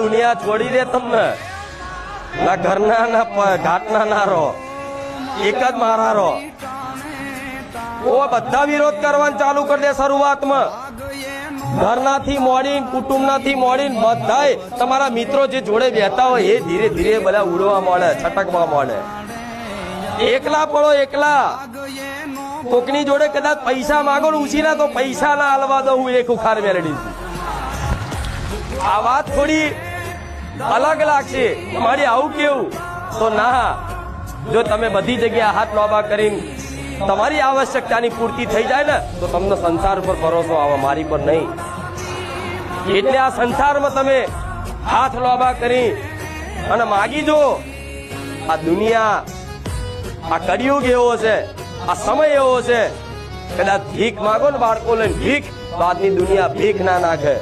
દુનિયા છોડી દે તમને, ના ઘરના ના ઘાટના ના રહો, એક જ મારા રહો. ઓ બધા વિરોધ કરવાનું ચાલુ કરી દે શરૂઆતમાં. ઘરનાથી મોડીને કુટુંબનાથી મોડીને બધાય તમારા મિત્રો જે જોડે બેઠા હોય એ ધીરે ધીરે બધા ઉડવા મળે, છટકવા મળે. એકલા પડો, એકલા. કોકની જોડે કદાચ પૈસા માંગો ને ઉછીના તો પૈસા ના હાલવા દો, હું એક ઉખાર મેળવી. આ વાત થોડી અલગ લાગશે, મારી આવું કેવું તો ના. જો તમે બધી જગ્યાએ હાથ લોબા કરીને તમારી આવશ્યકતાની પૂર્તિ થઈ જાય ને તો તમને સંસાર પર ભરોસો આવે, મારી પર નહીં. એટલે આ સંસારમાં તમે હાથ લોબા કરી અને માગી જો. આ દુનિયા, આ કળિયુગ એવો છે, આ સમય એવો છે, કદાચ ભીખ માગો ને બાળકો લઈને ભીખ, તો આજની દુનિયા ભીખ ના નાખે.